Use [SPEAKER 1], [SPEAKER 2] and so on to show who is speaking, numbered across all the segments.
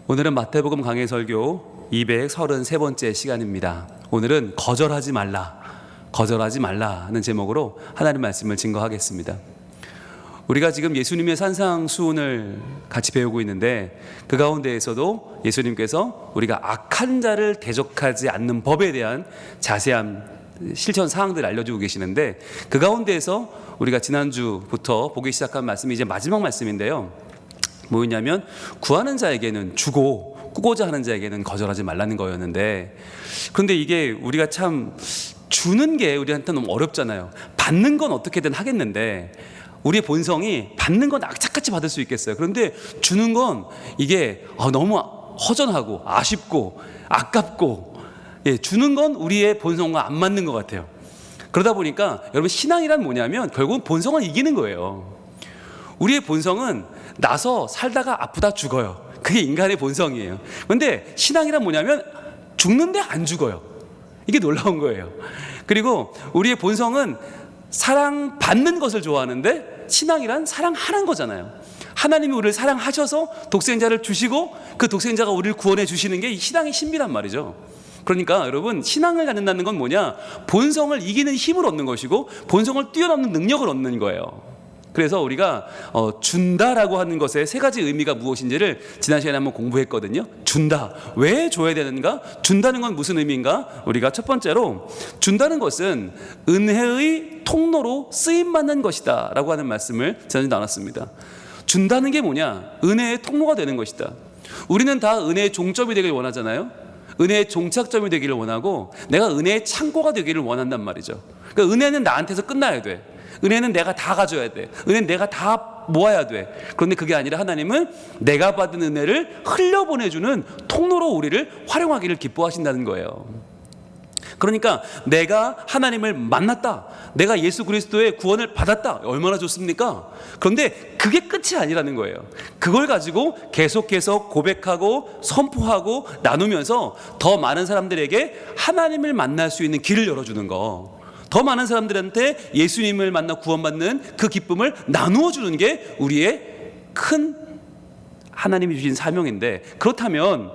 [SPEAKER 1] 오늘은 마태복음 강해 설교 233번째 시간입니다. 오늘은 거절하지 말라는 제목으로 하나님 말씀을 증거하겠습니다. 우리가 지금 예수님의 산상수훈을 같이 배우고 있는데 그 가운데에서도 예수님께서 우리가 악한 자를 대적하지 않는 법에 대한 자세한 실천 사항들을 알려주고 계시는데 그 가운데에서 우리가 지난주부터 보기 시작한 말씀이 이제 마지막 말씀인데요. 뭐였냐면 구하는 자에게는 주고 꾸고자 하는 자에게는 거절하지 말라는 거였는데, 그런데 이게 우리가 참 주는 게 우리한테 너무 어렵잖아요. 받는 건 어떻게든 하겠는데 우리의 본성이 받는 건 악착같이 받을 수 있겠어요. 그런데 주는 건 이게 너무 허전하고 아쉽고 아깝고, 주는 건 우리의 본성과 안 맞는 것 같아요. 그러다 보니까 여러분, 신앙이란 뭐냐면 결국은 본성을 이기는 거예요. 우리의 본성은 나서 살다가 아프다 죽어요. 그게 인간의 본성이에요. 그런데 신앙이란 뭐냐면 죽는데 안 죽어요. 이게 놀라운 거예요. 그리고 우리의 본성은 사랑받는 것을 좋아하는데 신앙이란 사랑하는 거잖아요. 하나님이 우리를 사랑하셔서 독생자를 주시고 그 독생자가 우리를 구원해 주시는 게 이 신앙의 신비란 말이죠. 그러니까 여러분, 신앙을 갖는다는 건 뭐냐? 본성을 이기는 힘을 얻는 것이고 본성을 뛰어넘는 능력을 얻는 거예요. 그래서 우리가 준다라고 하는 것의 세 가지 의미가 무엇인지를 지난 시간에 한번 공부했거든요. 준다, 왜 줘야 되는가? 준다는 건 무슨 의미인가? 우리가 첫 번째로 준다는 것은 은혜의 통로로 쓰임받는 것이다 라고 하는 말씀을 지난주에 나눴습니다. 준다는 게 뭐냐? 은혜의 통로가 되는 것이다. 우리는 다 은혜의 종점이 되길 원하잖아요. 은혜의 종착점이 되기를 원하고 내가 은혜의 창고가 되기를 원한단 말이죠. 그러니까 은혜는 나한테서 끝나야 돼. 은혜는 내가 다 가져야 돼. 은혜는 내가 다 모아야 돼. 그런데 그게 아니라 하나님은 내가 받은 은혜를 흘려보내주는 통로로 우리를 활용하기를 기뻐하신다는 거예요. 그러니까 내가 하나님을 만났다, 내가 예수 그리스도의 구원을 받았다, 얼마나 좋습니까? 그런데 그게 끝이 아니라는 거예요. 그걸 가지고 계속해서 고백하고 선포하고 나누면서 더 많은 사람들에게 하나님을 만날 수 있는 길을 열어주는 거, 더 많은 사람들한테 예수님을 만나 구원받는 그 기쁨을 나누어 주는 게 우리의 큰 하나님이 주신 사명인데, 그렇다면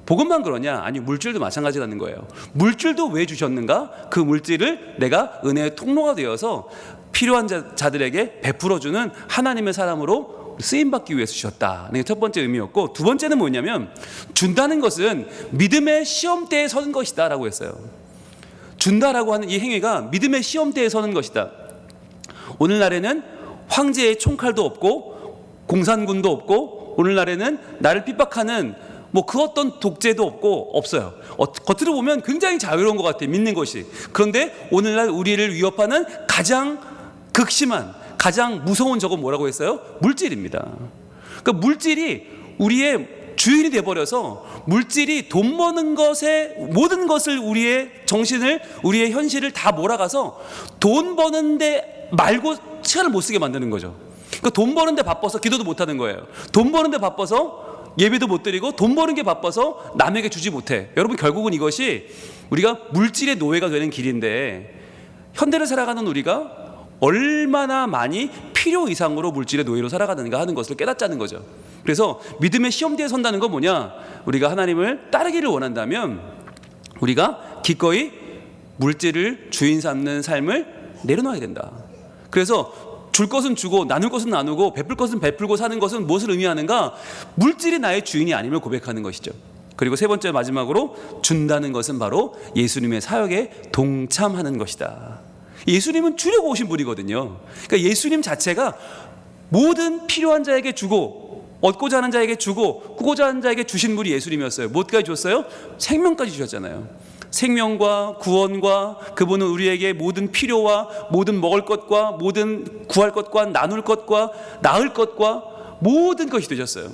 [SPEAKER 1] 복음만 그러냐? 아니, 물질도 마찬가지라는 거예요. 물질도 왜 주셨는가? 그 물질을 내가 은혜의 통로가 되어서 필요한 자들에게 베풀어주는 하나님의 사람으로 쓰임받기 위해서 주셨다. 이게 첫 번째 의미였고, 두 번째는 뭐냐면 준다는 것은 믿음의 시험대에 서는 것이다 라고 했어요. 준다라고 하는 이 행위가 믿음의 시험대에 서는 것이다. 오늘날에는 황제의 총칼도 없고 공산군도 없고, 오늘날에는 나를 핍박하는 그 어떤 독재도 없어요. 겉으로 보면 굉장히 자유로운 것 같아요, 믿는 것이. 그런데 오늘날 우리를 위협하는 가장 극심한, 가장 무서운 적은 뭐라고 했어요? 물질입니다. 그러니까 물질이 우리의 주인이 돼버려서 물질이 돈 버는 것에 모든 것을, 우리의 정신을, 우리의 현실을 다 몰아가서 돈 버는데 말고 시간을 못 쓰게 만드는 거죠. 그러니까 돈 버는데 바빠서 기도도 못 하는 거예요. 돈 버는데 바빠서 예배도 못 드리고, 돈 버는 게 바빠서 남에게 주지 못해. 여러분, 결국은 이것이 우리가 물질의 노예가 되는 길인데, 현대를 살아가는 우리가 얼마나 많이 필요 이상으로 물질의 노예로 살아가는가 하는 것을 깨닫자는 거죠. 그래서 믿음의 시험대에 선다는 건 뭐냐? 우리가 하나님을 따르기를 원한다면 우리가 기꺼이 물질을 주인 삼는 삶을 내려놔야 된다. 그래서 줄 것은 주고 나눌 것은 나누고 베풀 것은 베풀고 사는 것은 무엇을 의미하는가? 물질이 나의 주인이 아님을 고백하는 것이죠. 그리고 세 번째, 마지막으로 준다는 것은 바로 예수님의 사역에 동참하는 것이다. 예수님은 주려고 오신 분이거든요. 그러니까 예수님 자체가 모든 필요한 자에게 주고, 얻고자 하는 자에게 주고, 꾸고자 하는 자에게 주신 분이 예수님이었어요. 무엇까지 줬어요? 생명까지 주셨잖아요. 생명과 구원과, 그분은 우리에게 모든 필요와 모든 먹을 것과 모든 구할 것과 나눌 것과 낳을 것과 모든 것이 되셨어요.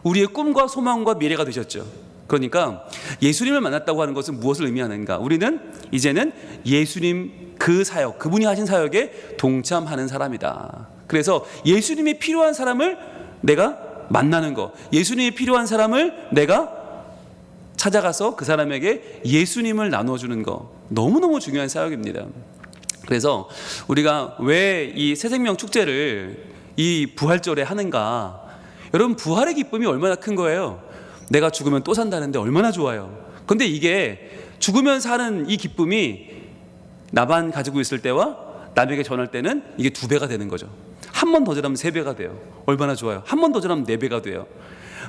[SPEAKER 1] 우리의 꿈과 소망과 미래가 되셨죠. 그러니까 예수님을 만났다고 하는 것은 무엇을 의미하는가? 우리는 이제는 예수님 그 사역, 그분이 하신 사역에 동참하는 사람이다. 그래서 예수님이 필요한 사람을 내가 만나는 거, 예수님이 필요한 사람을 내가 찾아가서 그 사람에게 예수님을 나눠주는 거, 너무너무 중요한 사역입니다. 그래서 우리가 왜 이 새생명 축제를 이 부활절에 하는가? 여러분, 부활의 기쁨이 얼마나 큰 거예요. 내가 죽으면 또 산다는데 얼마나 좋아요. 근데 이게 죽으면 사는 이 기쁨이 나만 가지고 있을 때와 남에게 전할 때는 이게 2배가 되는 거죠. 한 번 더 전하면 3배가 돼요. 얼마나 좋아요. 한 번 더 전하면 4배가 돼요.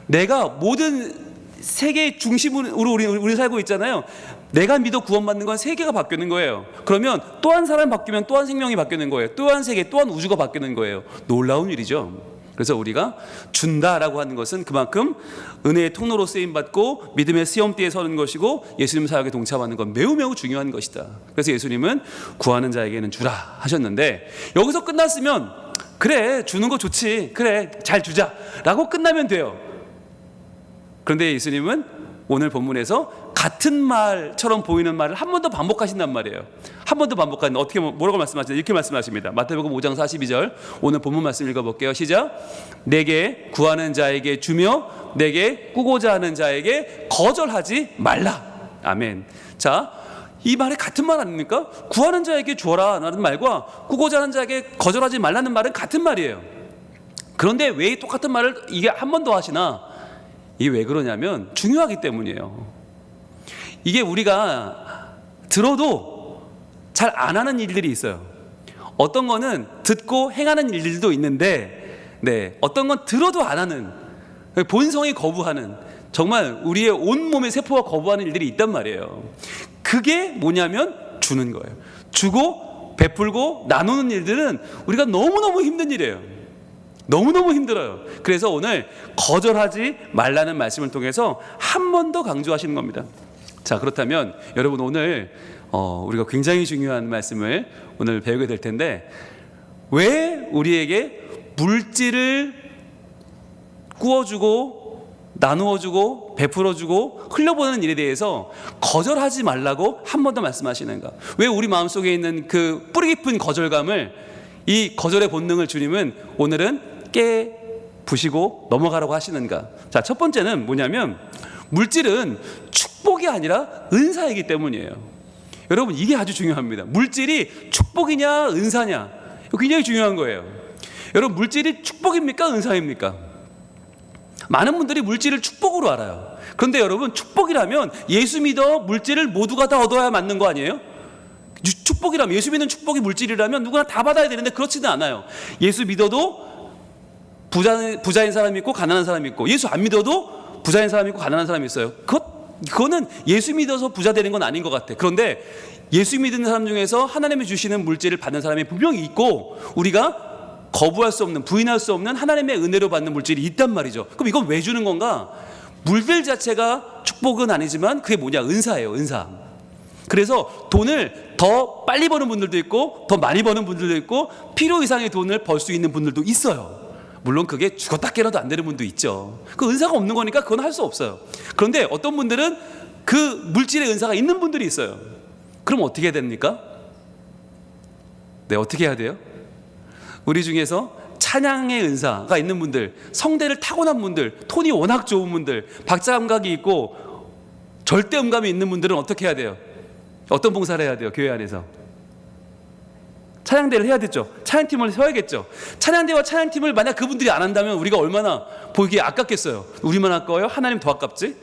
[SPEAKER 1] 내가 모든 세계의 중심으로 우리 살고 있잖아요. 내가 믿어 구원받는 건 세계가 바뀌는 거예요. 그러면 또 한 사람 바뀌면 또 한 생명이 바뀌는 거예요. 또 한 세계, 또 한 우주가 바뀌는 거예요. 놀라운 일이죠. 그래서 우리가 준다라고 하는 것은 그만큼 은혜의 통로로 쓰임받고 믿음의 시험대에 서는 것이고 예수님 사역에 동참하는 건 매우 매우 중요한 것이다. 그래서 예수님은 구하는 자에게는 주라 하셨는데, 여기서 끝났으면 그래 주는 거 좋지, 그래 잘 주자 라고 끝나면 돼요. 그런데 예수님은 오늘 본문에서 같은 말처럼 보이는 말을 한 번 더 반복하신단 말이에요. 한 번 더 반복하는데 어떻게, 뭐라고 말씀하시죠? 이렇게 말씀하십니다. 마태복음 5장 42절 오늘 본문 말씀 읽어볼게요. 시작. 내게 구하는 자에게 주며 내게 꾸고자 하는 자에게 거절하지 말라. 아멘. 자, 이 말이 같은 말 아닙니까? 구하는 자에게 주어라 라는 말과 꾸고자 하는 자에게 거절하지 말라는 말은 같은 말이에요. 그런데 왜 똑같은 말을 이게 한 번 더 하시나? 이게 왜 그러냐면 중요하기 때문이에요. 이게 우리가 들어도 잘 안 하는 일들이 있어요. 어떤 거는 듣고 행하는 일들도 있는데, 어떤 건 들어도 안 하는, 본성이 거부하는, 정말 우리의 온몸의 세포가 거부하는 일들이 있단 말이에요. 그게 뭐냐면 주는 거예요. 주고 베풀고 나누는 일들은 우리가 너무너무 힘든 일이에요. 너무너무 힘들어요. 그래서 오늘 거절하지 말라는 말씀을 통해서 한 번 더 강조하시는 겁니다. 자, 그렇다면 여러분 오늘 우리가 굉장히 중요한 말씀을 오늘 배우게 될 텐데, 왜 우리에게 물질을 구워주고 나누어주고 베풀어주고 흘려보내는 일에 대해서 거절하지 말라고 한 번 더 말씀하시는가? 왜 우리 마음속에 있는 그 뿌리 깊은 거절감을, 이 거절의 본능을 주님은 오늘은 부시고 넘어가라고 하시는가? 자, 첫 번째는 뭐냐면 물질은 축복이 아니라 은사이기 때문이에요. 여러분 이게 아주 중요합니다. 물질이 축복이냐 은사냐, 굉장히 중요한 거예요. 여러분 물질이 축복입니까 은사입니까? 많은 분들이 물질을 축복으로 알아요. 그런데 여러분 축복이라면 예수 믿어 물질을 모두가 다 얻어야 맞는 거 아니에요? 축복이라면, 예수 믿는 축복이 물질이라면 누구나 다 받아야 되는데 그렇지는 않아요. 예수 믿어도 부자인 사람이 있고 가난한 사람이 있고, 예수 안 믿어도 부자인 사람이 있고 가난한 사람이 있어요. 그거는 예수 믿어서 부자 되는 건 아닌 것 같아. 그런데 예수 믿는 사람 중에서 하나님이 주시는 물질을 받는 사람이 분명히 있고, 우리가 거부할 수 없는, 부인할 수 없는 하나님의 은혜로 받는 물질이 있단 말이죠. 그럼 이건 왜 주는 건가? 물질 자체가 축복은 아니지만 그게 뭐냐? 은사예요, 은사. 그래서 돈을 더 빨리 버는 분들도 있고 더 많이 버는 분들도 있고 필요 이상의 돈을 벌 수 있는 분들도 있어요. 물론 그게 죽었다 깨어나도 안 되는 분도 있죠. 그 은사가 없는 거니까 그건 할 수 없어요. 그런데 어떤 분들은 그 물질의 은사가 있는 분들이 있어요. 그럼 어떻게 해야 됩니까? 어떻게 해야 돼요? 우리 중에서 찬양의 은사가 있는 분들, 성대를 타고난 분들, 톤이 워낙 좋은 분들, 박자 감각이 있고 절대 음감이 있는 분들은 어떻게 해야 돼요? 어떤 봉사를 해야 돼요? 교회 안에서 찬양대를 해야 되죠. 찬양팀을 세워야겠죠. 찬양대와 찬양팀을 만약 그분들이 안 한다면 우리가 얼마나 보기에 아깝겠어요. 우리만 아까워요? 하나님 더 아깝지?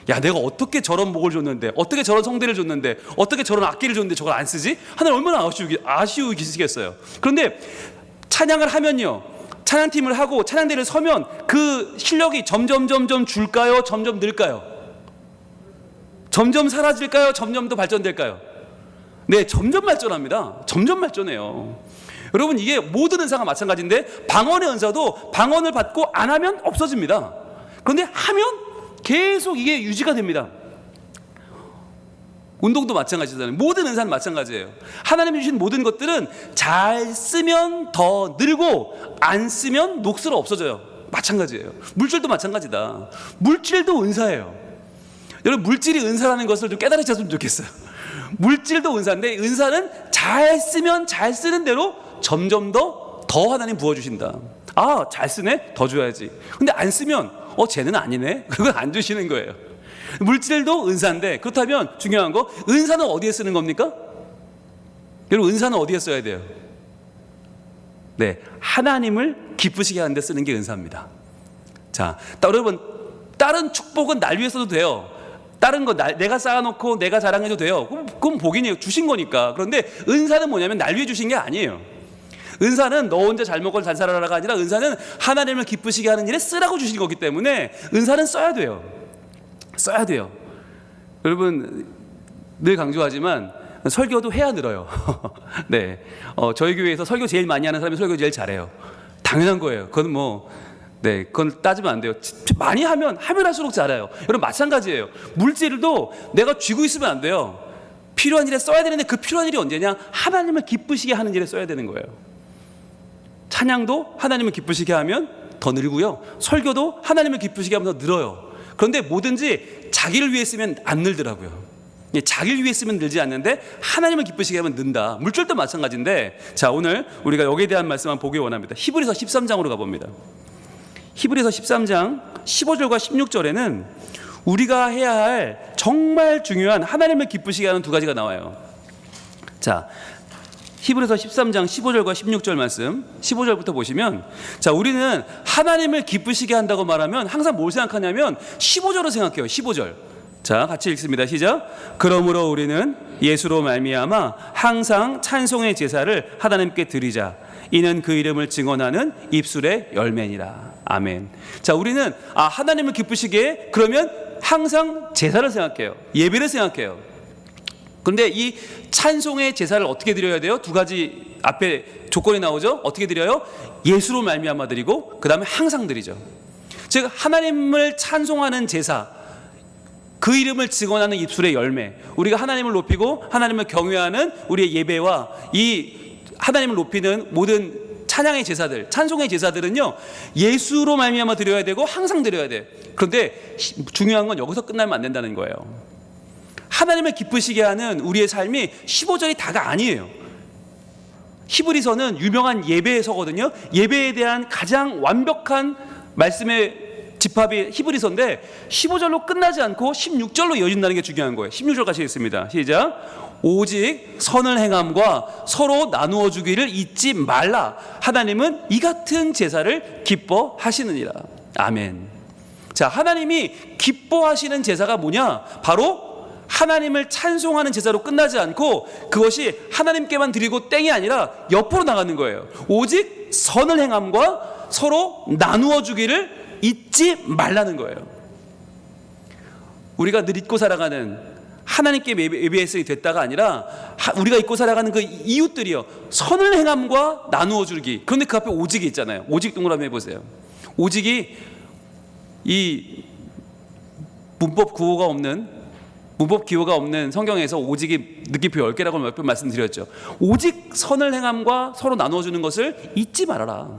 [SPEAKER 1] 야, 내가 어떻게 저런 목을 줬는데, 어떻게 저런 성대를 줬는데, 어떻게 저런 악기를 줬는데 저걸 안 쓰지? 하나님 얼마나 아쉬우시겠어요. 그런데 찬양을 하면요, 찬양팀을 하고 찬양대를 서면 그 실력이 점점 줄까요? 점점 늘까요? 점점 사라질까요? 점점 더 발전될까요? 네, 점점 발전합니다. 점점 발전해요. 여러분 이게 모든 은사가 마찬가지인데, 방언의 은사도 방언을 받고 안 하면 없어집니다. 그런데 하면 계속 이게 유지가 됩니다. 운동도 마찬가지잖아요. 모든 은사는 마찬가지예요. 하나님이 주신 모든 것들은 잘 쓰면 더 늘고 안 쓰면 녹슬어 없어져요. 마찬가지예요. 물질도 마찬가지다. 물질도 은사예요. 여러분 물질이 은사라는 것을 좀 깨달으셨으면 좋겠어요. 물질도 은사인데, 은사는 잘 쓰면 잘 쓰는 대로 점점 더 하나님 부어주신다. 아, 잘 쓰네? 더 줘야지. 근데 안 쓰면 쟤는 아니네? 그건 안 주시는 거예요. 물질도 은사인데, 그렇다면 중요한 거, 은사는 어디에 쓰는 겁니까? 여러분 은사는 어디에 써야 돼요? 네, 하나님을 기쁘시게 하는 데 쓰는 게 은사입니다. 자, 여러분 다른 축복은 날 위해 써도 돼요. 다른 거 내가 쌓아놓고 내가 자랑해도 돼요. 그건 복이네요. 주신 거니까. 그런데 은사는 뭐냐면 날 위해 주신 게 아니에요. 은사는 너 혼자 잘 먹고 잘 살아라가 아니라 은사는 하나님을 기쁘시게 하는 일에 쓰라고 주신 거기 때문에 은사는 써야 돼요. 써야 돼요. 여러분 늘 강조하지만 설교도 해야 늘어요. 네, 저희 교회에서 설교 제일 많이 하는 사람이 설교 제일 잘해요. 당연한 거예요. 그건 네, 그건 따지면 안 돼요. 많이 하면 할수록 잘해요. 여러분 마찬가지예요. 물질도 내가 쥐고 있으면 안 돼요. 필요한 일에 써야 되는데 그 필요한 일이 언제냐? 하나님을 기쁘시게 하는 일에 써야 되는 거예요. 찬양도 하나님을 기쁘시게 하면 더 늘고요. 설교도 하나님을 기쁘시게 하면 더 늘어요. 그런데 뭐든지 자기를 위해 쓰면 안 늘더라고요. 자기를 위해 쓰면 늘지 않는데 하나님을 기쁘시게 하면 는다. 물질도 마찬가지인데, 자, 오늘 우리가 여기에 대한 말씀 한번 보기 원합니다. 히브리서 13장으로 가봅니다. 히브리서 13장 15절과 16절에는 우리가 해야 할 정말 중요한 하나님을 기쁘시게 하는 두 가지가 나와요. 자, 히브리서 13장 15절과 16절 말씀, 15절부터 보시면, 자, 우리는 하나님을 기쁘시게 한다고 말하면 항상 뭘 생각하냐면 15절을 생각해요. 15절. 자, 같이 읽습니다. 시작. 그러므로 우리는 예수로 말미암아 항상 찬송의 제사를 하나님께 드리자. 이는 그 이름을 증언하는 입술의 열매니라. 아멘. 자, 우리는 하나님을 기쁘시게 그러면 항상 제사를 생각해요. 예배를 생각해요. 그런데 이 찬송의 제사를 어떻게 드려야 돼요? 두 가지 앞에 조건이 나오죠. 어떻게 드려요? 예수로 말미암아 드리고 그 다음에 항상 드리죠. 즉 하나님을 찬송하는 제사, 그 이름을 증언하는 입술의 열매, 우리가 하나님을 높이고 하나님을 경외하는 우리의 예배와 이 하나님을 높이는 모든 찬양의 제사들, 찬송의 제사들은요 예수로 말미암아 드려야 되고 항상 드려야 돼. 그런데 중요한 건 여기서 끝나면 안 된다는 거예요. 하나님을 기쁘시게 하는 우리의 삶이 15절이 다가 아니에요. 히브리서는 유명한 예배서거든요. 예배에 대한 가장 완벽한 말씀의 집합이 히브리서인데 15절로 끝나지 않고 16절로 이어진다는 게 중요한 거예요. 16절 같이 읽습니다. 시작. 오직 선을 행함과 서로 나누어 주기를 잊지 말라. 하나님은 이 같은 제사를 기뻐하시느니라. 아멘. 자, 하나님이 기뻐하시는 제사가 뭐냐? 바로 하나님을 찬송하는 제사로 끝나지 않고 그것이 하나님께만 드리고 땡이 아니라 옆으로 나가는 거예요. 오직 선을 행함과 서로 나누어 주기를 잊지 말라는 거예요. 우리가 늘 잊고 살아가는 하나님께 예배했으니 됐다가 아니라 우리가 잊고 살아가는 그 이웃들이요, 선을 행함과 나누어 주기. 그런데 그 앞에 오직이 있잖아요. 오직 동그라미 해보세요. 오직이 이 문법 기호가 없는 성경에서 오직이 느낌표 10개라고 몇 번 말씀드렸죠. 오직 선을 행함과 서로 나누어주는 것을 잊지 말아라.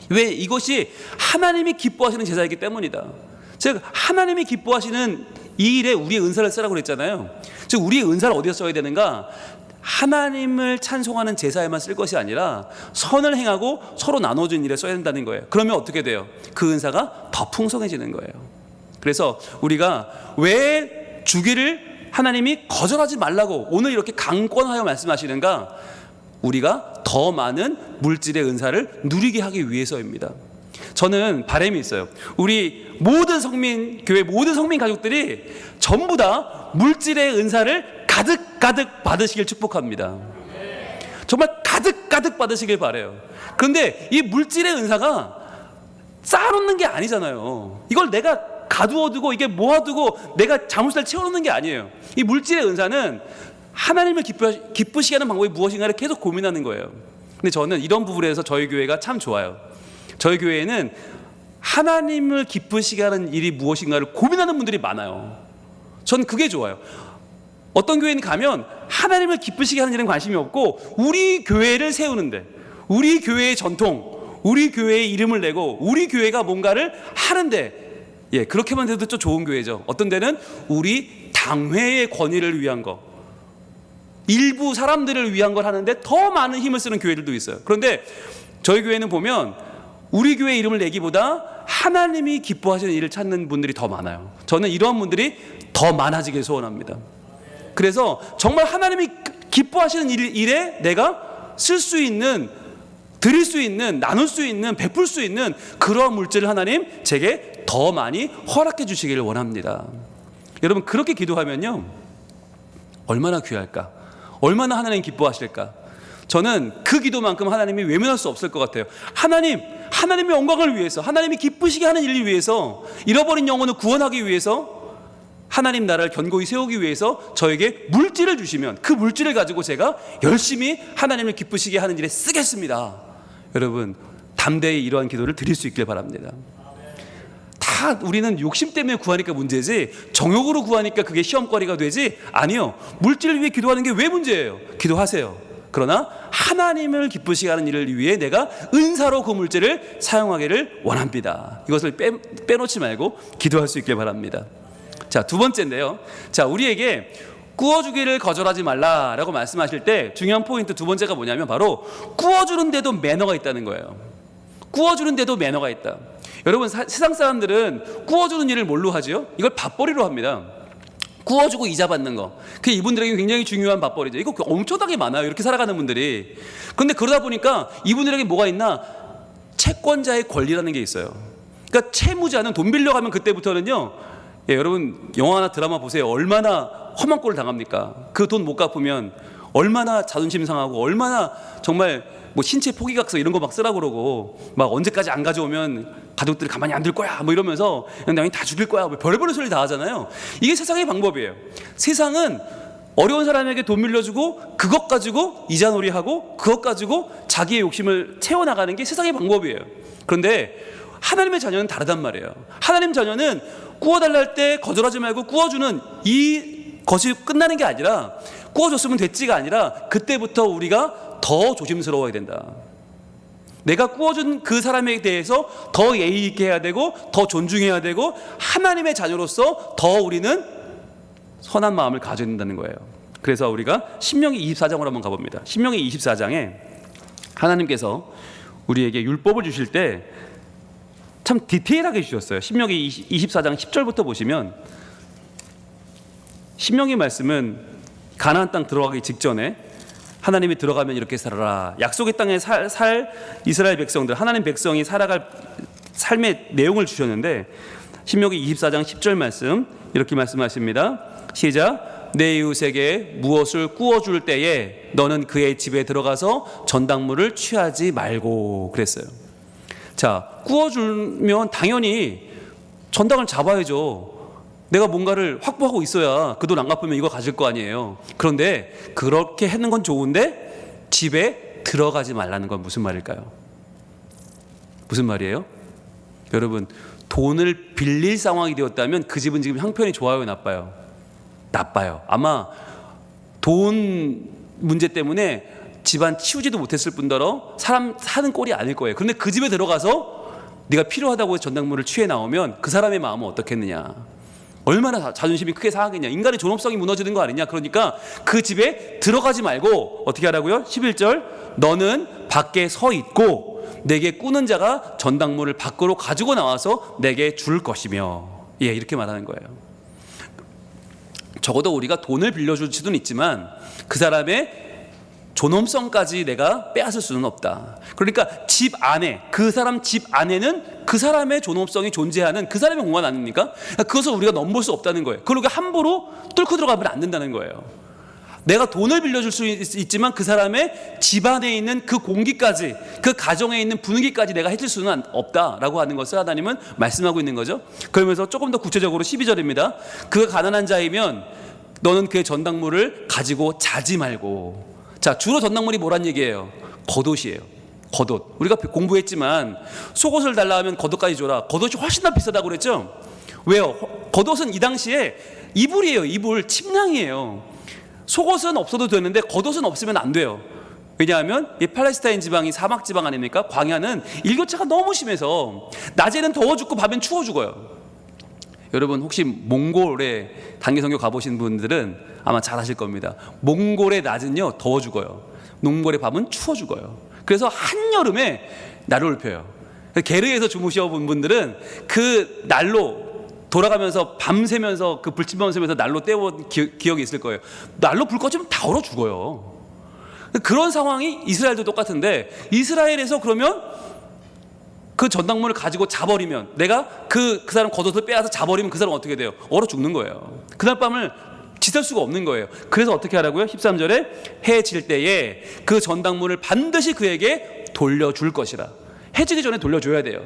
[SPEAKER 1] 왜? 이것이 하나님이 기뻐하시는 제사이기 때문이다. 즉 하나님이 기뻐하시는 이 일에 우리의 은사를 쓰라고 그랬잖아요. 즉 우리의 은사를 어디서 써야 되는가? 하나님을 찬송하는 제사에만 쓸 것이 아니라 선을 행하고 서로 나눠주는 일에 써야 된다는 거예요. 그러면 어떻게 돼요? 그 은사가 더 풍성해지는 거예요. 그래서 우리가 왜 주기를 하나님이 거절하지 말라고 오늘 이렇게 강권하여 말씀하시는가? 우리가 더 많은 물질의 은사를 누리게 하기 위해서입니다. 저는 바람이 있어요. 우리 모든 성민, 교회 모든 성민 가족들이 전부 다 물질의 은사를 가득 받으시길 축복합니다. 정말 가득 받으시길 바라요. 그런데 이 물질의 은사가 쌓아놓는 게 아니잖아요. 이걸 내가 가두어두고 이게 모아두고 내가 자물쇠를 채워놓는 게 아니에요. 이 물질의 은사는 하나님을 기쁘시게 하는 방법이 무엇인가를 계속 고민하는 거예요. 근데 저는 이런 부분에서 저희 교회가 참 좋아요. 저희 교회에는 하나님을 기쁘시게 하는 일이 무엇인가를 고민하는 분들이 많아요. 저는 그게 좋아요. 어떤 교회는 가면 하나님을 기쁘시게 하는 일은 관심이 없고 우리 교회를 세우는데, 우리 교회의 전통, 우리 교회의 이름을 내고 우리 교회가 뭔가를 하는데, 그렇게만 해도 좀 좋은 교회죠. 어떤 데는 우리 당회의 권위를 위한 거, 일부 사람들을 위한 걸 하는데 더 많은 힘을 쓰는 교회들도 있어요. 그런데 저희 교회는 보면 우리 교회 이름을 내기보다 하나님이 기뻐하시는 일을 찾는 분들이 더 많아요. 저는 이러한 분들이 더 많아지길 소원합니다. 그래서 정말 하나님이 기뻐하시는 일에 내가 쓸 수 있는, 드릴 수 있는, 나눌 수 있는, 베풀 수 있는 그러한 물질을 하나님 제게 더 많이 허락해 주시기를 원합니다. 여러분, 그렇게 기도하면요, 얼마나 귀할까? 얼마나 하나님 기뻐하실까? 저는 그 기도만큼 하나님이 외면할 수 없을 것 같아요. 하나님의 영광을 위해서, 하나님이 기쁘시게 하는 일을 위해서, 잃어버린 영혼을 구원하기 위해서, 하나님 나라를 견고히 세우기 위해서 저에게 물질을 주시면 그 물질을 가지고 제가 열심히 하나님을 기쁘시게 하는 일에 쓰겠습니다. 여러분, 담대히 이러한 기도를 드릴 수 있길 바랍니다. 다 우리는 욕심 때문에 구하니까 문제지, 정욕으로 구하니까 그게 시험거리가 되지, 아니요, 물질을 위해 기도하는 게 왜 문제예요? 기도하세요. 그러나 하나님을 기쁘시게 하는 일을 위해 내가 은사로 그 물질을 사용하기를 원합니다. 이것을 빼놓지 말고 기도할 수 있길 바랍니다. 자, 두 번째인데요, 자, 우리에게 구워주기를 거절하지 말라라고 말씀하실 때 중요한 포인트 두 번째가 뭐냐면 바로 구워주는데도 매너가 있다는 거예요. 구워주는데도 매너가 있다. 여러분, 세상 사람들은 구워주는 일을 뭘로 하죠? 이걸 밥벌이로 합니다. 구워주고 이자 받는 거, 그게 이분들에게 굉장히 중요한 밥벌이죠. 이거 엄청나게 많아요, 이렇게 살아가는 분들이. 그런데 그러다 보니까 이분들에게 뭐가 있나? 채권자의 권리라는 게 있어요. 그러니까 채무자는 돈 빌려가면 그때부터는요, 예, 여러분 영화나 드라마 보세요. 얼마나 험한 꼴을 당합니까? 그 돈 못 갚으면 얼마나 자존심 상하고, 얼마나 정말 뭐 신체 포기각서 이런 거 막 쓰라고 그러고, 막 언제까지 안 가져오면 가족들이 가만히 안 둘 거야 뭐 이러면서 그냥 다 죽일 거야 뭐 별의별 소리 다 하잖아요. 이게 세상의 방법이에요. 세상은 어려운 사람에게 돈 빌려주고 그것 가지고 이자놀이하고 그것 가지고 자기의 욕심을 채워나가는 게 세상의 방법이에요. 그런데 하나님의 자녀는 다르단 말이에요. 하나님 자녀는 구워달라 할 때 거절하지 말고 구워주는 이 것이 끝나는 게 아니라, 구워줬으면 됐지가 아니라 그때부터 우리가 더 조심스러워야 된다. 내가 구워준 그 사람에 대해서 더 예의 있게 해야 되고, 더 존중해야 되고, 하나님의 자녀로서 더 우리는 선한 마음을 가져야 된다는 거예요. 그래서 우리가 신명기 24장으로 한번 가봅니다. 신명기 24장에 하나님께서 우리에게 율법을 주실 때 참 디테일하게 주셨어요. 신명기 24장 10절부터 보시면, 신명기 말씀은 가나안 땅 들어가기 직전에 하나님이 들어가면 이렇게 살아라, 약속의 땅에 살 이스라엘 백성들, 하나님 백성이 살아갈 삶의 내용을 주셨는데, 신명기 24장 10절 말씀 이렇게 말씀하십니다. 시작. 내 이웃에게 무엇을 구워줄 때에 너는 그의 집에 들어가서 전당물을 취하지 말고 그랬어요. 자, 구워주면 당연히 전당을 잡아야죠. 내가 뭔가를 확보하고 있어야 그 돈 안 갚으면 이거 가질 거 아니에요. 그런데 그렇게 하는 건 좋은데 집에 들어가지 말라는 건 무슨 말일까요? 무슨 말이에요? 여러분, 돈을 빌릴 상황이 되었다면 그 집은 지금 형편이 좋아요, 나빠요? 나빠요. 아마 돈 문제 때문에 집안 치우지도 못했을 뿐더러 사람 사는 꼴이 아닐 거예요. 그런데 그 집에 들어가서 네가 필요하다고 해서 전당물을 취해 나오면 그 사람의 마음은 어떻겠느냐? 얼마나 자존심이 크게 상하겠냐? 인간의 존엄성이 무너지는 거 아니냐? 그러니까 그 집에 들어가지 말고 어떻게 하라고요? 11절, 너는 밖에 서 있고 내게 꾸는 자가 전당물을 밖으로 가지고 나와서 내게 줄 것이며, 예, 이렇게 말하는 거예요. 적어도 우리가 돈을 빌려줄 수는 있지만 그 사람의 존엄성까지 내가 빼앗을 수는 없다. 그러니까 집 안에, 그 사람 집 안에는 그 사람의 존엄성이 존재하는 그 사람의 공간 아닙니까? 그것을 우리가 넘볼 수 없다는 거예요. 그러니까 함부로 뚫고 들어가면 안 된다는 거예요. 내가 돈을 빌려줄 수 있지만 그 사람의 집 안에 있는 그 공기까지, 그 가정에 있는 분위기까지 내가 해줄 수는 없다라고 하는 것을 하나님은 말씀하고 있는 거죠. 그러면서 조금 더 구체적으로 12절입니다. 그 가난한 자이면 너는 그의 전당물을 가지고 자지 말고. 자, 주로 전당물이 뭐란 얘기예요? 겉옷이에요. 겉옷. 우리가 공부했지만 속옷을 달라 하면 겉옷까지 줘라. 겉옷이 훨씬 더 비싸다고 그랬죠? 왜요? 겉옷은 이 당시에 이불이에요. 이불, 침낭이에요. 속옷은 없어도 되는데 겉옷은 없으면 안 돼요. 왜냐하면 이 팔레스타인 지방이 사막 지방 아닙니까? 광야는 일교차가 너무 심해서 낮에는 더워 죽고 밤엔 추워 죽어요. 여러분, 혹시 몽골에 단기 선교 가보신 분들은 아마 잘 아실 겁니다. 몽골의 낮은요 더워 죽어요. 몽골의 밤은 추워 죽어요. 그래서 한여름에 난로를 펴요. 게르에서 주무셔 본 분들은 그 난로 돌아가면서 밤새면서 그 불침번 쐬면서 난로 때워본 기억이 있을 거예요. 난로 불 꺼지면 다 얼어 죽어요. 그런 상황이 이스라엘도 똑같은데, 이스라엘에서 그러면 그 전당물을 가지고 자버리면, 내가 그 사람 겉옷을 빼앗아 자버리면 그 사람 어떻게 돼요? 얼어 죽는 거예요. 그날 밤을 지낼 수가 없는 거예요. 그래서 어떻게 하라고요? 13절에 해 질 때에 그 전당물을 반드시 그에게 돌려줄 것이라. 해 지기 전에 돌려줘야 돼요.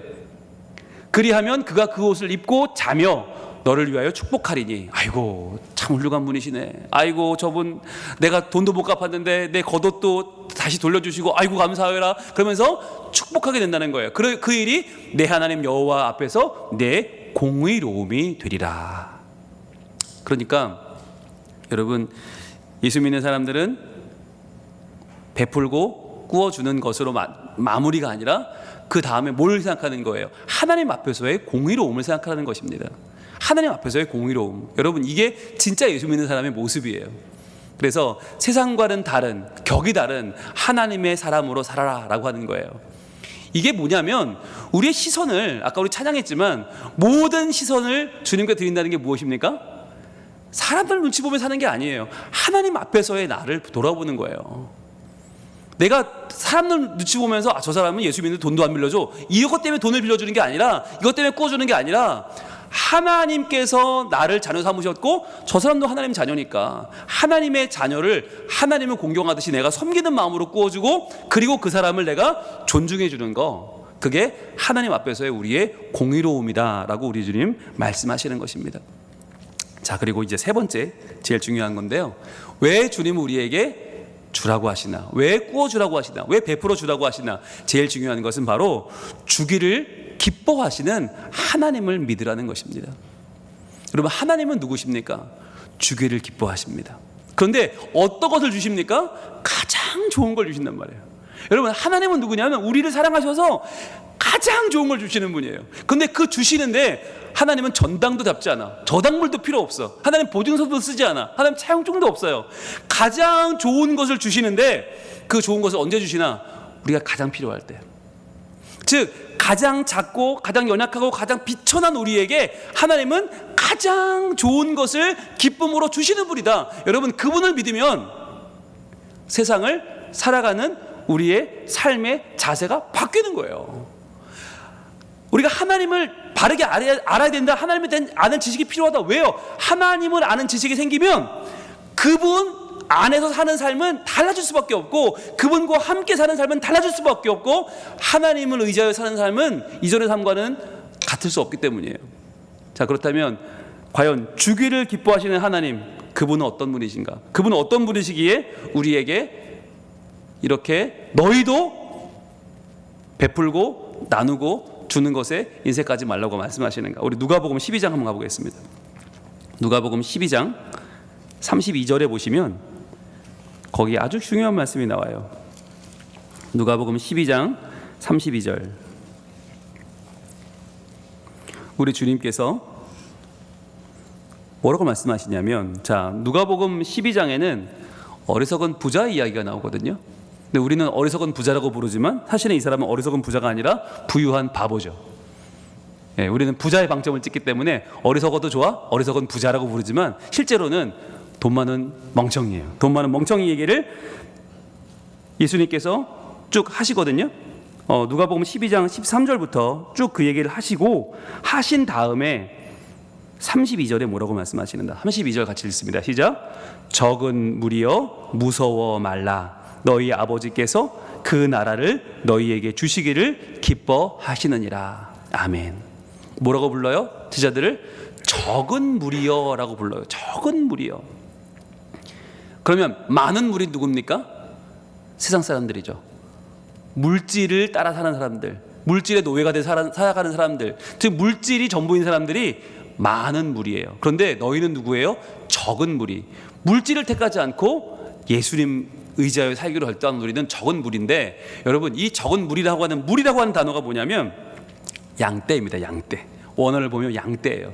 [SPEAKER 1] 그리하면 그가 그 옷을 입고 자며 너를 위하여 축복하리니. 아이고 참 훌륭한 분이시네. 아이고 저분 내가 돈도 못 갚았는데 내 겉옷도 다시 돌려주시고 아이고 감사해라. 그러면서 축복하게 된다는 거예요. 그 일이 내 하나님 여호와 앞에서 내 공의로움이 되리라. 그러니까 여러분, 예수 믿는 사람들은 베풀고 꾸어주는 것으로 마무리가 아니라 그 다음에 뭘 생각하는 거예요? 하나님 앞에서의 공의로움을 생각하는 것입니다. 하나님 앞에서의 공의로움. 여러분, 이게 진짜 예수 믿는 사람의 모습이에요. 그래서 세상과는 다른, 격이 다른 하나님의 사람으로 살아라 라고 하는 거예요. 이게 뭐냐면 우리의 시선을, 아까 우리 찬양했지만 모든 시선을 주님께 드린다는 게 무엇입니까? 사람들 눈치 보며 사는 게 아니에요. 하나님 앞에서의 나를 돌아보는 거예요. 내가 사람들 눈치 보면서 저 사람은 예수 믿는데 돈도 안 빌려줘, 이것 때문에 돈을 빌려주는 게 아니라, 이것 때문에 꾸어주는 게 아니라, 하나님께서 나를 자녀 삼으셨고 저 사람도 하나님 자녀니까 하나님의 자녀를 하나님을 공경하듯이 내가 섬기는 마음으로 꾸어주고, 그리고 그 사람을 내가 존중해 주는 거, 그게 하나님 앞에서의 우리의 공의로움이다 라고 우리 주님 말씀하시는 것입니다. 자, 그리고 이제 세 번째, 제일 중요한 건데요, 왜 주님은 우리에게 주라고 하시나, 왜 꾸어주라고 하시나, 왜 베풀어 주라고 하시나? 제일 중요한 것은 바로 주기를 기뻐하시는 하나님을 믿으라는 것입니다. 여러분, 하나님은 누구십니까? 주기를 기뻐하십니다. 그런데 어떤 것을 주십니까? 가장 좋은 걸 주신단 말이에요. 여러분, 하나님은 누구냐면 우리를 사랑하셔서 가장 좋은 걸 주시는 분이에요. 근데 그 주시는데 하나님은 전당도 잡지 않아, 저당물도 필요 없어, 하나님 보증서도 쓰지 않아, 하나님 차용증도 없어요. 가장 좋은 것을 주시는데 그 좋은 것을 언제 주시나? 우리가 가장 필요할 때. 즉 가장 작고 가장 연약하고 가장 비천한 우리에게 하나님은 가장 좋은 것을 기쁨으로 주시는 분이다. 여러분, 그분을 믿으면 세상을 살아가는 우리의 삶의 자세가 바뀌는 거예요. 우리가 하나님을 바르게 알아야 된다, 하나님에 대한 아는 지식이 필요하다. 왜요? 하나님을 아는 지식이 생기면 그분 안에서 사는 삶은 달라질 수밖에 없고, 그분과 함께 사는 삶은 달라질 수밖에 없고, 하나님을 의지하여 사는 삶은 이전의 삶과는 같을 수 없기 때문이에요. 자, 그렇다면 과연 주기를 기뻐하시는 하나님, 그분은 어떤 분이신가? 그분은 어떤 분이시기에 우리에게 이렇게 너희도 베풀고 나누고 주는 것에 인색하지 말라고 말씀하시는가? 우리 누가복음 12장 한번 가보겠습니다. 누가복음 12장 32절에 보시면 거기 아주 중요한 말씀이 나와요. 누가복음 12장 32절. 우리 주님께서 뭐라고 말씀하시냐면, 자, 누가복음 12장에는 어리석은 부자 이야기가 나오거든요. 근데 우리는 어리석은 부자라고 부르지만 사실은 이 사람은 어리석은 부자가 아니라 부유한 바보죠. 예, 우리는 부자의 방점을 찍기 때문에 어리석어도 좋아, 어리석은 부자라고 부르지만 실제로는 돈 많은 멍청이에요. 돈 많은 멍청이 얘기를 예수님께서 쭉 하시거든요. 누가복음 12장 13절부터 쭉 그 얘기를 하신 다음에 32절에 뭐라고 말씀하시는가? 32절 같이 읽습니다. 시작. 적은 무리여 무서워 말라. 너희 아버지께서 그 나라를 너희에게 주시기를 기뻐하시느니라. 아멘. 뭐라고 불러요? 제자들을 적은 무리여라고 불러요. 적은 무리여. 그러면 많은 무리 누굽니까? 세상 사람들이죠. 물질을 따라 사는 사람들, 물질의 노예가 돼 살아가는 사람들, 즉 물질이 전부인 사람들이 많은 무리예요. 그런데 너희는 누구예요? 적은 무리. 물질을 택하지 않고 예수님 의지하여 살기로 결정한 우리는 적은 무리인데, 여러분, 이 적은 무리라고 하는 단어가 뭐냐면 양떼입니다. 양떼. 원어를 보면 양떼예요.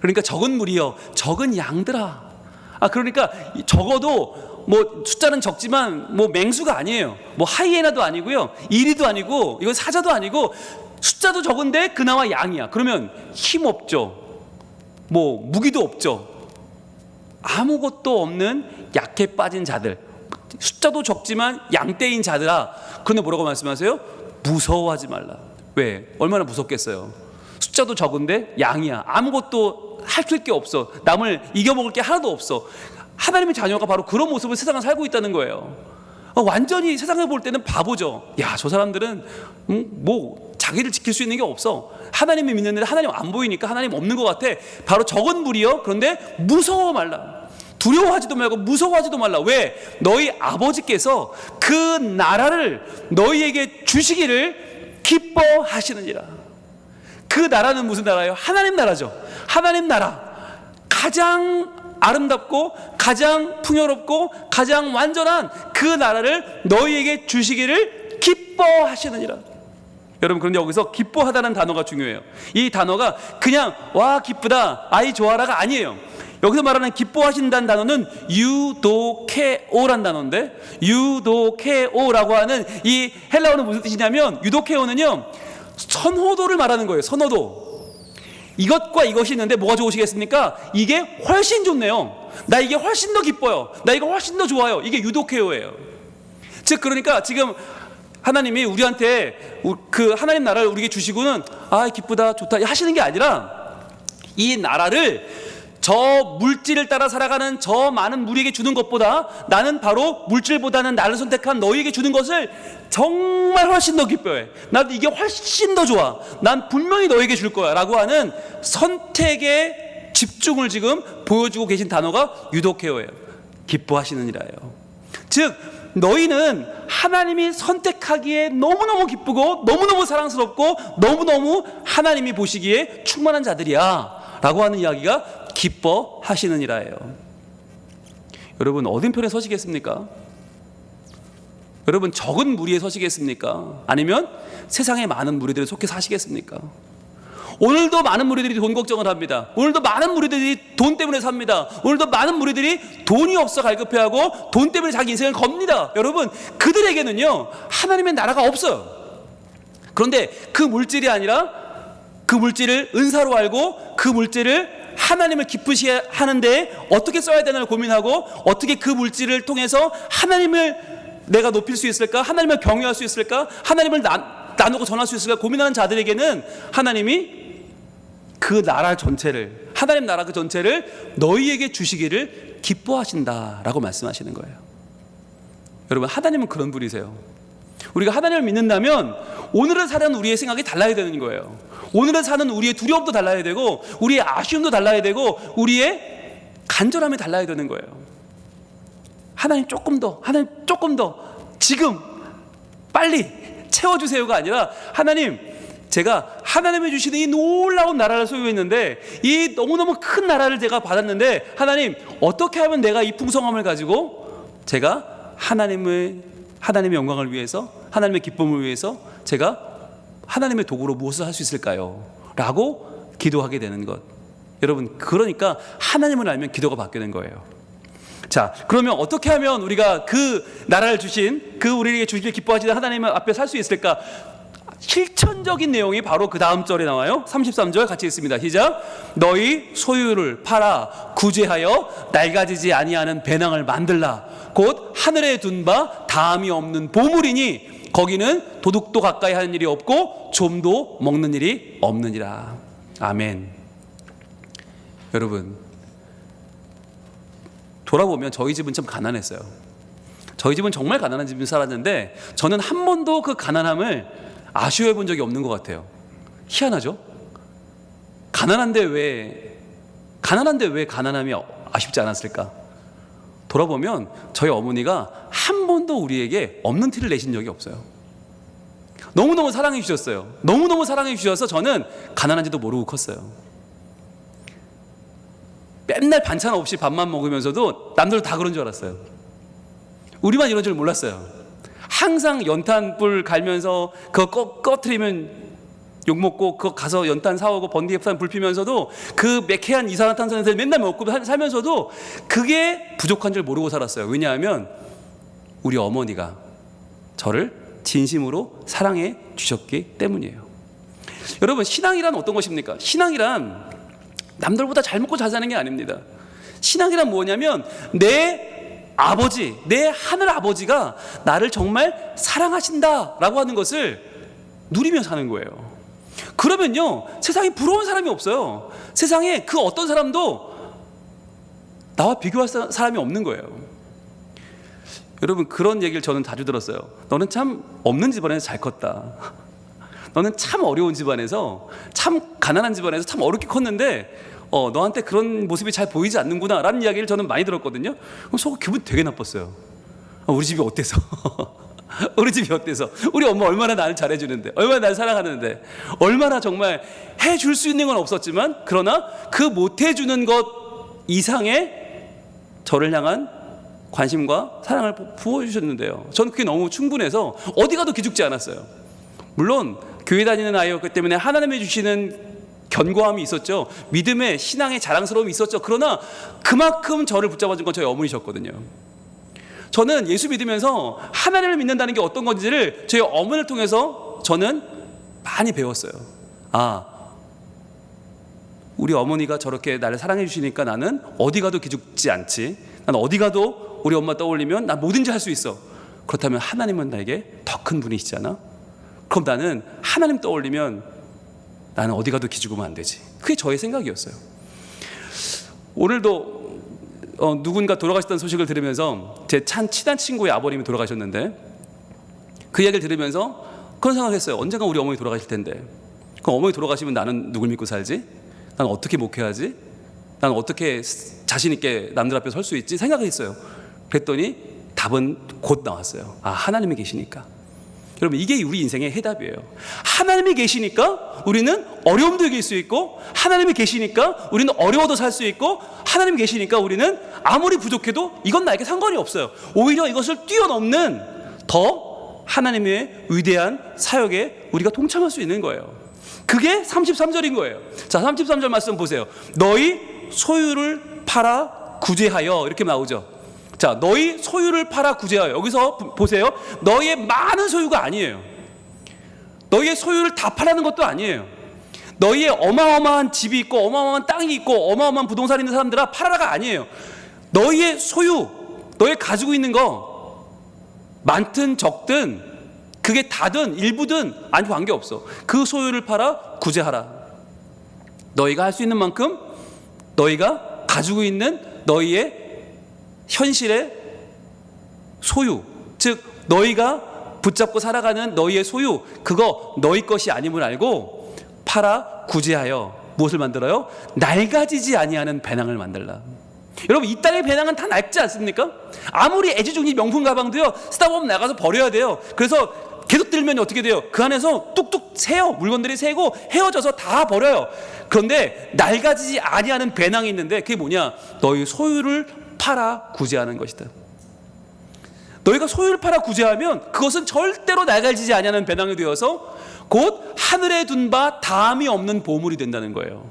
[SPEAKER 1] 그러니까 적은 무리여, 적은 양들아. 그러니까 적어도 뭐 숫자는 적지만 뭐 맹수가 아니에요. 뭐 하이에나도 아니고요, 이리도 아니고, 이건 사자도 아니고, 숫자도 적은데 그나마 양이야. 그러면 힘 없죠. 뭐 무기도 없죠. 아무것도 없는 약해 빠진 자들, 숫자도 적지만 양떼인 자들아. 그런데 뭐라고 말씀하세요? 무서워하지 말라. 왜? 얼마나 무섭겠어요. 숫자도 적은데 양이야. 아무것도 할 게 없어. 남을 이겨먹을 게 하나도 없어. 하나님의 자녀가 바로 그런 모습을 세상에 살고 있다는 거예요. 완전히 세상에 볼 때는 바보죠. 야, 저 사람들은 뭐 자기를 지킬 수 있는 게 없어. 하나님이 믿는데 하나님 안 보이니까 하나님 없는 것 같아. 바로 적은 무리요. 그런데 무서워 말라. 두려워하지도 말고 무서워하지도 말라. 왜? 너희 아버지께서 그 나라를 너희에게 주시기를 기뻐하시느니라. 그 나라는 무슨 나라예요? 하나님 나라죠. 하나님 나라. 가장 아름답고 가장 풍요롭고 가장 완전한 그 나라를 너희에게 주시기를 기뻐하시느니라. 여러분, 그런데 여기서 기뻐하다는 단어가 중요해요. 이 단어가 그냥 와 기쁘다, 아이 좋아라가 아니에요. 여기서 말하는 기뻐하신다는 단어는 유도케오란 단어인데, 유도케오라고 하는 이 헬라어는 무슨 뜻이냐면, 유도케오는요 선호도를 말하는 거예요. 선호도. 이것과 이것이 있는데 뭐가 좋으시겠습니까? 이게 훨씬 좋네요. 나 이게 훨씬 더 기뻐요. 나 이거 훨씬 더 좋아요. 이게 유도케오예요. 즉 그러니까 지금 하나님이 우리한테 그 하나님 나라를 우리에게 주시고는 아 기쁘다 좋다 하시는 게 아니라, 이 나라를 저 물질을 따라 살아가는 저 많은 무리에게 주는 것보다 나는 바로 물질보다는 나를 선택한 너희에게 주는 것을 정말 훨씬 더 기뻐해. 나도 이게 훨씬 더 좋아. 난 분명히 너희에게 줄 거야 라고 하는 선택의 집중을 지금 보여주고 계신 단어가 유도케오예요. 기뻐하시느니라예요. 즉 너희는 하나님이 선택하기에 너무너무 기쁘고 너무너무 사랑스럽고 너무너무 하나님이 보시기에 충만한 자들이야 라고 하는 이야기가 기뻐하시느니라예요. 여러분, 어느 편에 서시겠습니까? 여러분, 적은 무리에 서시겠습니까? 아니면 세상의 많은 무리들에 속해 사시겠습니까? 오늘도 많은 무리들이 돈 걱정을 합니다. 오늘도 많은 무리들이 돈 때문에 삽니다. 오늘도 많은 무리들이 돈이 없어 갈급해하고 돈 때문에 자기 인생을 겁니다. 여러분, 그들에게는요 하나님의 나라가 없어요. 그런데 그 물질이 아니라 그 물질을 은사로 알고 그 물질을 하나님을 기쁘시게 하는데 어떻게 써야 되나를 고민하고, 어떻게 그 물질을 통해서 하나님을 내가 높일 수 있을까, 하나님을 경외할 수 있을까, 하나님을 나누고 전할 수 있을까 고민하는 자들에게는 하나님이 그 나라 전체를, 하나님 나라 그 전체를 너희에게 주시기를 기뻐하신다라고 말씀하시는 거예요. 여러분, 하나님은 그런 분이세요. 우리가 하나님을 믿는다면 오늘을 사는 우리의 생각이 달라야 되는 거예요. 오늘을 사는 우리의 두려움도 달라야 되고, 우리의 아쉬움도 달라야 되고, 우리의 간절함이 달라야 되는 거예요. 하나님 조금 더, 하나님 조금 더, 지금 빨리 채워주세요가 아니라, 하나님 제가 하나님이 주시는 이 놀라운 나라를 소유했는데, 이 너무너무 큰 나라를 제가 받았는데, 하나님 어떻게 하면 내가 이 풍성함을 가지고 제가 하나님의 영광을 위해서, 하나님의 기쁨을 위해서 제가 하나님의 도구로 무엇을 할 수 있을까요? 라고 기도하게 되는 것. 여러분, 그러니까 하나님을 알면 기도가 바뀌는 거예요. 자, 그러면 어떻게 하면 우리가 그 나라를 주신, 그 우리에게 주시길 기뻐하시는 하나님 앞에 살 수 있을까? 실천적인 내용이 바로 그 다음 절에 나와요. 33절 같이 읽습니다. 시작. 너희 소유를 팔아 구제하여 낡아지지 아니하는 배낭을 만들라. 곧 하늘에 둔 바 다함이 없는 보물이니 거기는 도둑도 가까이 하는 일이 없고 좀도 먹는 일이 없느니라. 아멘. 여러분, 돌아보면 저희 집은 참 가난했어요. 저희 집은 정말 가난한 집에 살았는데 저는 한 번도 그 가난함을 아쉬워해 본 적이 없는 것 같아요. 희한하죠? 가난한데 왜 가난함이 아쉽지 않았을까? 돌아보면 저희 어머니가 한 번도 우리에게 없는 티를 내신 적이 없어요. 너무너무 사랑해 주셨어요. 너무너무 사랑해 주셔서 저는 가난한지도 모르고 컸어요. 맨날 반찬 없이 밥만 먹으면서도 남들도 다 그런 줄 알았어요. 우리만 이런 줄 몰랐어요. 항상 연탄불 갈면서 그거 꺼트리면 욕먹고, 그거 가서 연탄 사오고 번개탄 불 피면서도 그 매캐한 이산화탄소에서 맨날 먹고 살면서도 그게 부족한 줄 모르고 살았어요. 왜냐하면 우리 어머니가 저를 진심으로 사랑해 주셨기 때문이에요. 여러분, 신앙이란 어떤 것입니까? 신앙이란 남들보다 잘 먹고 잘 사는 게 아닙니다. 신앙이란 뭐냐면 내 아버지, 내 하늘 아버지가 나를 정말 사랑하신다라고 하는 것을 누리며 사는 거예요. 그러면요, 세상에 부러운 사람이 없어요. 세상에 그 어떤 사람도 나와 비교할 사람이 없는 거예요. 여러분, 그런 얘기를 저는 자주 들었어요. 너는 참 없는 집안에서 잘 컸다. 너는 참 어려운 집안에서, 참 가난한 집안에서 참 어렵게 컸는데 너한테 그런 모습이 잘 보이지 않는구나 라는 이야기를 저는 많이 들었거든요. 그럼 속으로 기분 되게 나빴어요. 우리 집이 어때서? 우리 집이 어때서? 우리 엄마 얼마나 나를 잘해주는데, 얼마나 나를 사랑하는데, 얼마나 정말 해줄 수 있는 건 없었지만, 그러나 그 못해주는 것 이상의 저를 향한 관심과 사랑을 부어주셨는데요. 저는 그게 너무 충분해서 어디 가도 기죽지 않았어요. 물론 교회 다니는 아이였기 때문에 하나님이 주시는 견고함이 있었죠. 믿음의, 신앙의 자랑스러움이 있었죠. 그러나 그만큼 저를 붙잡아준 건 저희 어머니셨거든요. 저는 예수 믿으면서 하나님을 믿는다는 게 어떤 건지를 저희 어머니를 통해서 저는 많이 배웠어요. 우리 어머니가 저렇게 나를 사랑해 주시니까 나는 어디 가도 기죽지 않지. 난 어디 가도 우리 엄마 떠올리면 난 뭐든지 할 수 있어. 그렇다면 하나님은 나에게 더 큰 분이시잖아. 그럼 나는 하나님 떠올리면 나는 어디 가도 기죽으면 안 되지. 그게 저의 생각이었어요. 오늘도 누군가 돌아가셨다는 소식을 들으면서, 제 친한 친구의 아버님이 돌아가셨는데, 그 이야기를 들으면서 그런 생각했어요. 언젠가 우리 어머니 돌아가실 텐데, 그럼 어머니 돌아가시면 나는 누굴 믿고 살지? 나는 어떻게 목회하지? 나는 어떻게 자신 있게 남들 앞에 설 수 있지? 생각을 했어요. 그랬더니 답은 곧 나왔어요. 하나님이 계시니까. 여러분, 이게 우리 인생의 해답이에요. 하나님이 계시니까 우리는 어려움도 이길 수 있고, 하나님이 계시니까 우리는 어려워도 살 수 있고, 하나님이 계시니까 우리는 아무리 부족해도 이건 나에게 상관이 없어요. 오히려 이것을 뛰어넘는 더 하나님의 위대한 사역에 우리가 동참할 수 있는 거예요. 그게 33절인 거예요. 자, 33절 말씀 보세요. 너희 소유를 팔아 구제하여, 이렇게 나오죠. 자, 너희 소유를 팔아 구제하여. 여기서 보세요. 너희의 많은 소유가 아니에요. 너희의 소유를 다 팔라는 것도 아니에요. 너희의 어마어마한 집이 있고 어마어마한 땅이 있고 어마어마한 부동산이 있는 사람들아 팔아라가 아니에요. 너희의 소유, 너희 가지고 있는 거 많든 적든, 그게 다든 일부든 아니 관계없어. 그 소유를 팔아 구제하라. 너희가 할 수 있는 만큼, 너희가 가지고 있는 너희의 현실의 소유, 즉 너희가 붙잡고 살아가는 너희의 소유, 그거 너희 것이 아님을 알고 팔아 구제하여 무엇을 만들어요? 낡아지지 아니하는 배낭을 만들라. 여러분, 이 땅의 배낭은 다 낡지 않습니까? 아무리 애지중지 명품 가방도요, 쓰다 보면 나가서 버려야 돼요. 그래서 계속 들면 어떻게 돼요? 그 안에서 뚝뚝 새요. 물건들이 새고 헤어져서 다 버려요. 그런데 낡아지지 아니하는 배낭이 있는데, 그게 뭐냐? 너희 소유를 팔아 구제하는 것이다. 너희가 소유를 팔아 구제하면 그것은 절대로 낡아지지 아니하는 배낭이 되어서 곧 하늘에 둔 바 다함이 없는 보물이 된다는 거예요.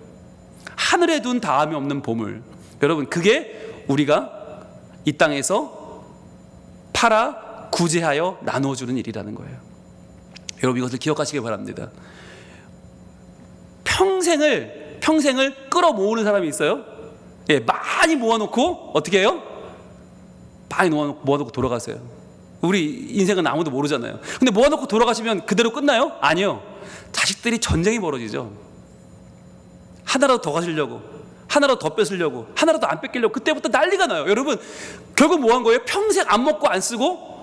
[SPEAKER 1] 하늘에 둔 다함이 없는 보물. 여러분, 그게 우리가 이 땅에서 팔아 구제하여 나눠주는 일이라는 거예요. 여러분, 이것을 기억하시기 바랍니다. 평생을 끌어모으는 사람이 있어요. 많이 모아놓고 어떻게 해요? 많이 모아놓고 돌아가세요. 우리 인생은 아무도 모르잖아요. 근데 모아놓고 돌아가시면 그대로 끝나요? 아니요. 자식들이 전쟁이 벌어지죠. 하나라도 더 가지려고, 하나라도 더 뺏으려고, 하나라도 안 뺏기려고, 그때부터 난리가 나요. 여러분, 결국 뭐 한 거예요? 평생 안 먹고 안 쓰고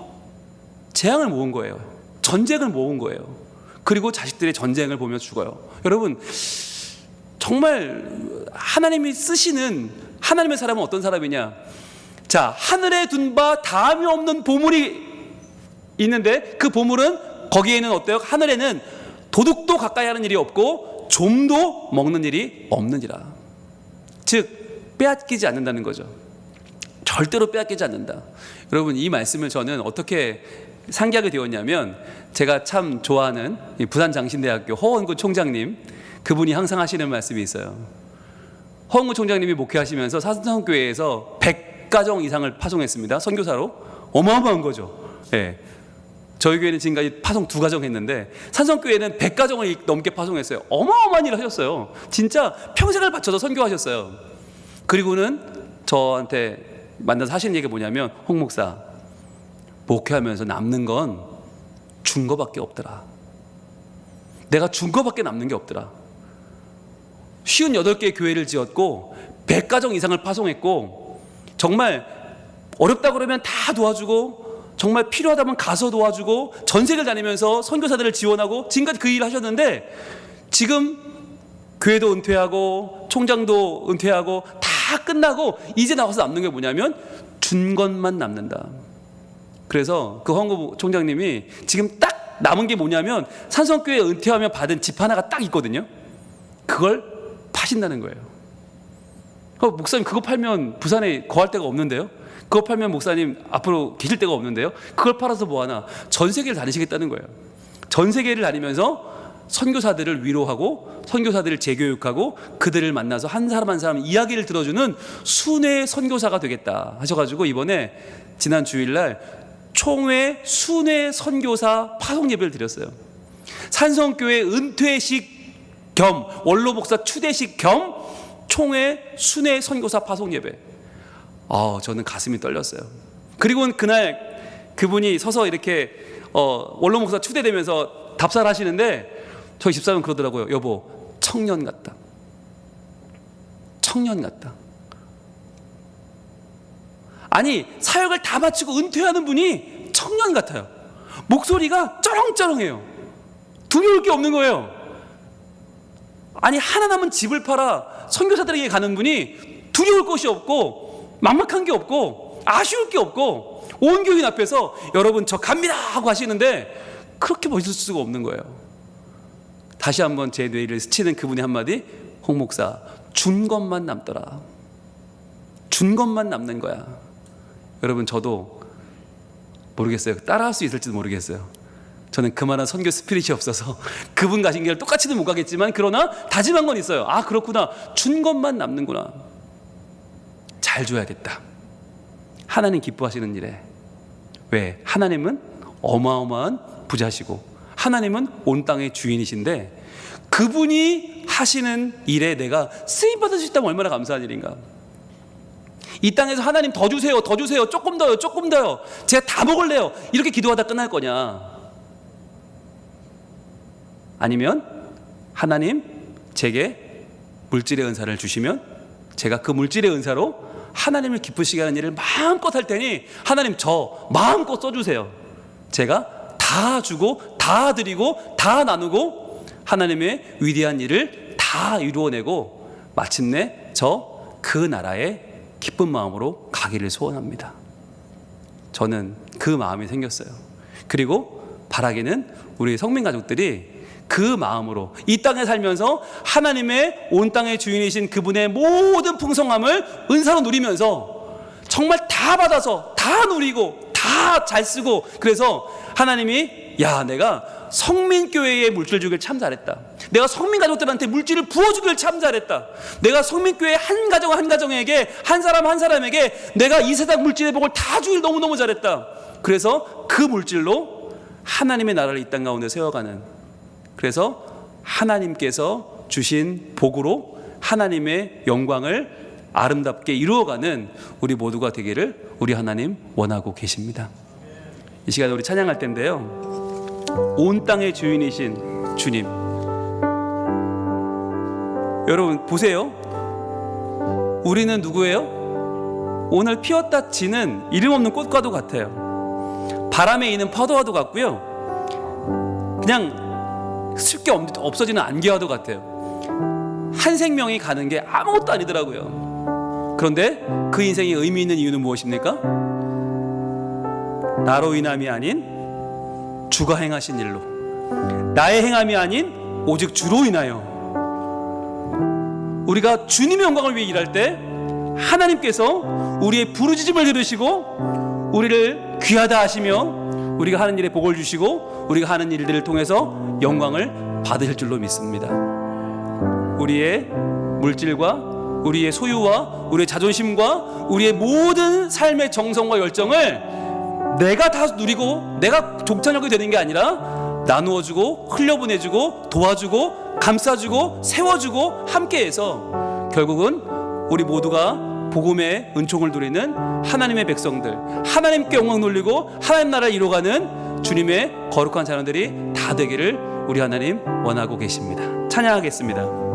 [SPEAKER 1] 재앙을 모은 거예요. 전쟁을 모은 거예요. 그리고 자식들의 전쟁을 보며 죽어요. 여러분, 정말 하나님이 쓰시는 하나님의 사람은 어떤 사람이냐? 자, 하늘에 둔 바 다함이 없는 보물이 있는데, 그 보물은 거기에는 어때요? 하늘에는 도둑도 가까이 하는 일이 없고 좀도 먹는 일이 없느니라. 즉, 빼앗기지 않는다는 거죠. 절대로 빼앗기지 않는다. 여러분, 이 말씀을 저는 어떻게 상기하게 되었냐면, 제가 참 좋아하는 부산장신대학교 허원구 총장님, 그분이 항상 하시는 말씀이 있어요. 허원구 총장님이 목회하시면서 산성교회에서 100가정 이상을 파송했습니다. 선교사로. 어마어마한 거죠. 저희 교회는 지금까지 파송 2가정 했는데, 산성교회는 100가정을 넘게 파송했어요. 어마어마한 일을 하셨어요. 진짜 평생을 바쳐서 선교하셨어요. 그리고는 저한테 만나서 하시는 얘기가 뭐냐면, 홍 목사, 목회하면서 남는 건 준 거밖에 없더라. 내가 준 거밖에 남는 게 없더라. 58개의 교회를 지었고 100가정 이상을 파송했고, 정말 어렵다 그러면 다 도와주고, 정말 필요하다면 가서 도와주고, 전세를 다니면서 선교사들을 지원하고, 지금까지 그 일을 하셨는데, 지금 교회도 은퇴하고 총장도 은퇴하고 다 끝나고 이제 나와서 남는 게 뭐냐면 준 것만 남는다. 그래서 그 황구 총장님이 지금 딱 남은 게 뭐냐면 산성교회 은퇴하면 받은 집 하나가 딱 있거든요. 그걸 파신다는 거예요. 목사님, 그거 팔면 부산에 거할 데가 없는데요? 그거 팔면 목사님 앞으로 계실 데가 없는데요? 그걸 팔아서 뭐하나? 전 세계를 다니시겠다는 거예요. 전 세계를 다니면서 선교사들을 위로하고 선교사들을 재교육하고 그들을 만나서 한 사람 한 사람 이야기를 들어주는 순회 선교사가 되겠다 하셔가지고, 이번에 지난 주일날 총회 순회 선교사 파송 예배를 드렸어요. 산성교회 은퇴식 겸 원로 목사 추대식 겸 총회 순회 선교사 파송 예배. 저는 가슴이 떨렸어요. 그리고 그날 그분이 서서 이렇게 원로 목사 추대되면서 답사를 하시는데, 저희 집사람은 그러더라고요. 여보, 청년 같다. 청년 같다. 아니, 사역을 다 마치고 은퇴하는 분이 청년 같아요. 목소리가 쩌렁쩌렁해요. 두려울 게 없는 거예요. 아니, 하나 남은 집을 팔아 선교사들에게 가는 분이 두려울 것이 없고 막막한 게 없고 아쉬울 게 없고 온 교인 앞에서 여러분 저 갑니다 하고 하시는데, 그렇게 멋있을 수가 없는 거예요. 다시 한번 제 뇌를 스치는 그분의 한마디, 홍 목사, 준 것만 남더라. 준 것만 남는 거야. 여러분, 저도 모르겠어요. 따라할 수 있을지도 모르겠어요. 저는 그만한 선교 스피릿이 없어서 그분 가신 길을 똑같이는 못 가겠지만, 그러나 다짐한 건 있어요. 그렇구나. 준 것만 남는구나. 잘 줘야겠다. 하나님 기뻐하시는 일에. 왜? 하나님은 어마어마한 부자시고 하나님은 온 땅의 주인이신데, 그분이 하시는 일에 내가 쓰임받을 수 있다면 얼마나 감사한 일인가. 이 땅에서 하나님 더 주세요, 더 주세요, 조금 더요, 조금 더요, 제가 다 먹을래요, 이렇게 기도하다 끝날 거냐? 아니면 하나님 제게 물질의 은사를 주시면 제가 그 물질의 은사로 하나님을 기쁘시게 하는 일을 마음껏 할 테니 하나님 저 마음껏 써주세요. 제가 다 주고 다 드리고 다 나누고 하나님의 위대한 일을 다 이루어내고 마침내 저 그 나라에 기쁜 마음으로 가기를 소원합니다. 저는 그 마음이 생겼어요. 그리고 바라기는 우리 성민 가족들이 그 마음으로 이 땅에 살면서 하나님의 온 땅의 주인이신 그분의 모든 풍성함을 은사로 누리면서 정말 다 받아서 다 누리고 다 잘 쓰고, 그래서 하나님이 내가 성민교회에 물질 주길 참 잘했다. 내가 성민가족들한테 물질을 부어주길 참 잘했다. 내가 성민교회 한 가정 한 가정에게 한 사람 한 사람에게 내가 이 세상 물질의 복을 다 주길 너무너무 잘했다. 그래서 그 물질로 하나님의 나라를 이 땅 가운데 세워가는, 그래서 하나님께서 주신 복으로 하나님의 영광을 아름답게 이루어가는 우리 모두가 되기를 우리 하나님 원하고 계십니다. 이 시간에 우리 찬양할 텐데요, 온 땅의 주인이신 주님, 여러분 보세요. 우리는 누구예요? 오늘 피었다 지는 이름 없는 꽃과도 같아요. 바람에 이는 파도와도 같고요, 그냥 쉽게 없어지는 안개와도 같아요. 한 생명이 가는 게 아무것도 아니더라고요. 그런데 그 인생의 의미 있는 이유는 무엇입니까? 나로 인함이 아닌 주가 행하신 일로, 나의 행함이 아닌 오직 주로 인하여, 우리가 주님의 영광을 위해 일할 때 하나님께서 우리의 부르짖음을 들으시고 우리를 귀하다 하시며 우리가 하는 일에 복을 주시고 우리가 하는 일들을 통해서 영광을 받으실 줄로 믿습니다. 우리의 물질과 우리의 소유와 우리의 자존심과 우리의 모든 삶의 정성과 열정을 내가 다 누리고 내가 종착역이 되는 게 아니라 나누어주고 흘려보내주고 도와주고 감싸주고 세워주고 함께해서 결국은 우리 모두가 복음의 은총을 누리는 하나님의 백성들, 하나님께 영광 돌리고 하나님 나라를 이루어가는 주님의 거룩한 자녀들이 다 되기를 우리 하나님 원하고 계십니다. 찬양하겠습니다.